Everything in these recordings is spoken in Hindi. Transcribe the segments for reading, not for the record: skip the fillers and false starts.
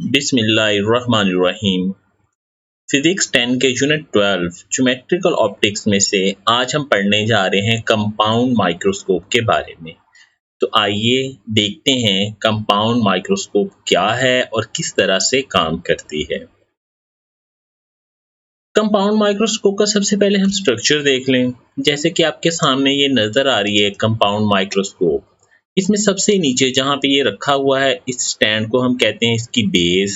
बिस्मिल्लाहिर्रहमानिर्रहीम। फिजिक्स 10 के यूनिट 12 ज्योमेट्रिकल ऑप्टिक्स में से आज हम पढ़ने जा रहे हैं कंपाउंड माइक्रोस्कोप के बारे में। तो आइए देखते हैं कंपाउंड माइक्रोस्कोप क्या है और किस तरह से काम करती है। कंपाउंड माइक्रोस्कोप का सबसे पहले हम स्ट्रक्चर देख लें। जैसे कि आपके सामने ये नज़र आ रही है कंपाउंड माइक्रोस्कोप। इसमें सबसे नीचे जहाँ पे ये रखा हुआ है, इस स्टैंड को हम कहते हैं इसकी बेस।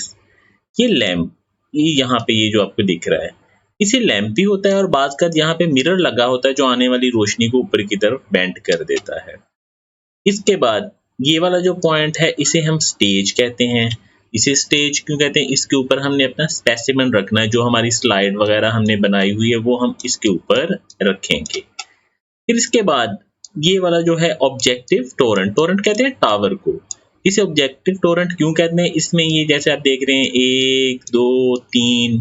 ये लैंप, ये यहाँ पे ये जो आपको दिख रहा है, इसे लैंप भी होता है और बाज़ का यहाँ पे मिरर लगा होता है जो आने वाली रोशनी को ऊपर की तरफ बेंड कर देता है। इसके बाद ये वाला जो पॉइंट है इसे हम स्टेज कहते हैं। इसे स्टेज क्यों कहते हैं? इसके ऊपर हमने अपना स्पेसिमेन रखना है, जो हमारी स्लाइड वगैरह हमने बनाई हुई है वो हम इसके ऊपर रखेंगे। फिर इसके बाद ये वाला जो है ऑब्जेक्टिव टोरेंट, टोरेंट कहते हैं टावर को। इसे ऑब्जेक्टिव टोरेंट क्यों कहते हैं? इसमें ये जैसे आप देख रहे हैं 1 2 3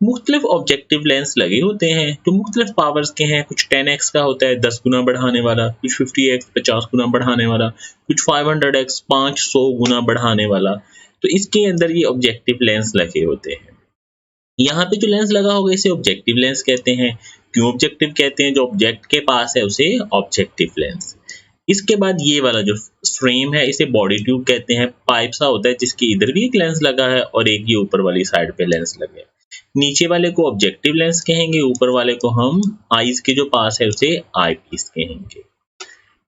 मुख्तलिफ ऑब्जेक्टिव लेंस लगे होते हैं जो मुख्तलिफ पावर्स के हैं। कुछ 10x का होता है 10 गुना बढ़ाने वाला, कुछ 50x 50 गुना बढ़ाने वाला, कुछ 500x 500 गुना बढ़ाने वाला। तो इसके अंदर ये ऑब्जेक्टिव लेंस लगे होते हैं। यहाँ पे जो लेंस लगा होगा इसे ऑब्जेक्टिव लेंस कहते हैं। क्यों ऑब्जेक्टिव कहते हैं? जो ऑब्जेक्ट के पास है उसे ऑब्जेक्टिव लेंस। इसके बाद ये वाला जो फ्रेम है इसे बॉडी ट्यूब कहते हैं। पाइप सा होता है जिसके इधर भी एक लेंस लगा है और एक ये ऊपर वाली साइड पे लेंस लगे। नीचे वाले को ऑब्जेक्टिव लेंस कहेंगे, ऊपर वाले को हम आईज के जो पास है उसे आई पीस कहेंगे।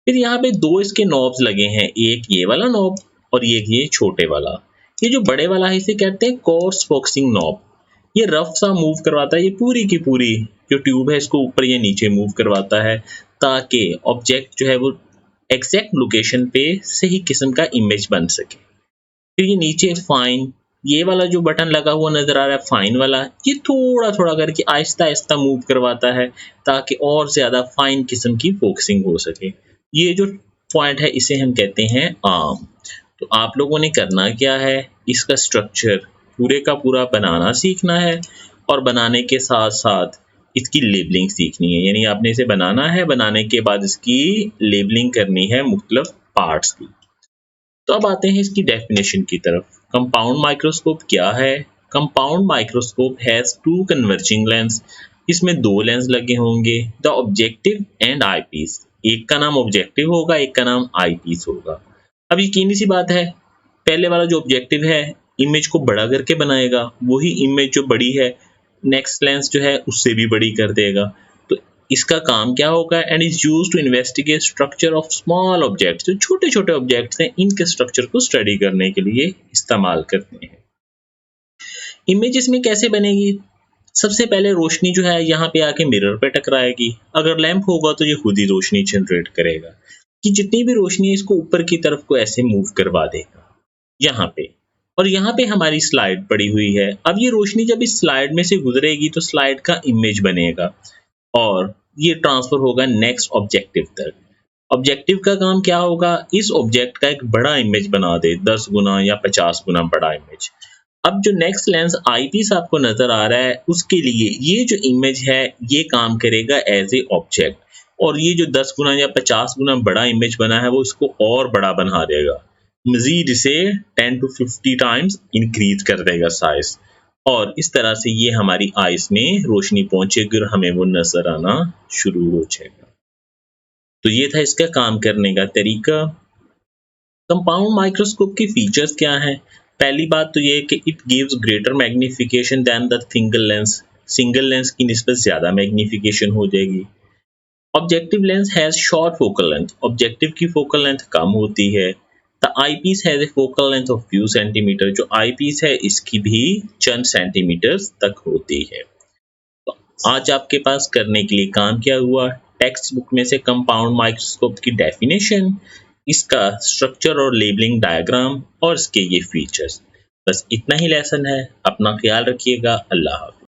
फिर यहाँ पे दो इसके नॉब्स लगे हैं, एक ये वाला नॉब और एक ये छोटे वाला। ये जो बड़े वाला है इसे कहते हैं कोर्स फोकसिंग नॉब। ये रफ सा मूव करवाता है, ये पूरी की पूरी जो ट्यूब है इसको ऊपर या नीचे मूव करवाता है ताकि ऑब्जेक्ट जो है वो एग्जैक्ट लोकेशन पे सही किस्म का इमेज बन सके। फिर ये नीचे फाइन, ये वाला जो बटन लगा हुआ नजर आ रहा है फाइन वाला, ये थोड़ा थोड़ा करके आहिस्ता आहिस्ता मूव करवाता है ताकि और ज्यादा फाइन किस्म की फोकसिंग हो सके। ये जो पॉइंट है इसे हम कहते हैं आर्म। तो आप लोगों ने करना क्या है, इसका स्ट्रक्चर पूरे का पूरा बनाना सीखना है और बनाने के साथ साथ इसकी लेबलिंग सीखनी है। यानी आपने इसे बनाना है, बनाने के बाद इसकी लेबलिंग करनी है मुख्तलिफ पार्ट्स की। तो अब आते हैं इसकी डेफिनेशन की तरफ। कंपाउंड माइक्रोस्कोप क्या है? Compound microscope has two converging lens. इसमें दो लेंस लगे होंगे, the objective and eyepiece. एक का नाम ऑब्जेक्टिव होगा, एक का नाम आई पीस होगा। अब यकीनी सी बात है, पहले वाला जो ऑब्जेक्टिव है इमेज को बड़ा करके बनाएगा, वही इमेज जो बड़ी है नेक्स्ट लेंस जो है उससे भी बड़ी कर देगा। तो इसका काम क्या होगा? And is used to investigate structure of small objects. जो छोटे छोटे ऑब्जेक्ट्स हैं इनके स्ट्रक्चर को स्टडी करने के लिए इस्तेमाल करते हैं। इमेज इसमें कैसे बनेगी? सबसे पहले रोशनी जो है यहाँ पे आके मिरर पे टकराएगी। अगर लैंप होगा तो ये खुद ही रोशनी जनरेट करेगा कि जितनी भी रोशनी है इसको ऊपर की तरफ को ऐसे मूव करवा देगा यहाँ पे। और यहाँ पे हमारी स्लाइड पड़ी हुई है। अब ये रोशनी जब इस स्लाइड में से गुजरेगी तो स्लाइड का इमेज बनेगा और ये ट्रांसफर होगा नेक्स्ट ऑब्जेक्टिव तक। ऑब्जेक्टिव का काम क्या होगा? इस ऑब्जेक्ट का एक बड़ा इमेज बना दे, 10 गुना या 50 गुना बड़ा इमेज। अब जो नेक्स्ट लेंस आई पीस आपको नजर आ रहा है उसके लिए ये जो इमेज है ये काम करेगा एज ए ऑब्जेक्ट, और ये जो 10 गुना या 50 गुना बड़ा इमेज बना है वो इसको और बड़ा बना देगा, मजीद इसे 10 to 50 टाइम्स इंक्रीज कर देगा साइज। और इस तरह से ये हमारी आइज में रोशनी पहुंचेगी और हमें वो नजर आना शुरू हो जाएगा। तो ये था इसका काम करने का तरीका। कंपाउंड माइक्रोस्कोप की फीचर्स क्या हैं? पहली बात तो ये है कि it gives greater magnification than the single lens. Single lens की निस्बत ज़्यादा मैग्नीफिकेशन हो जाएगी। Objective lens has short focal length. Objective की फोकल लेंथ कम होती है। The eyepiece has a focal length of few centimetre. जो आई पीस है इसकी भी चंद सेंटीमीटर्स तक होती है। तो आज आपके पास करने के लिए काम क्या हुआ? टेक्स्ट बुक में से कंपाउंड माइक्रोस्कोप की डेफिनेशन, इसका स्ट्रक्चर और लेबलिंग डायग्राम और इसके ये फीचर्स। बस इतना ही लेसन है। अपना ख्याल रखिएगा। अल्लाह हाफ़िज़।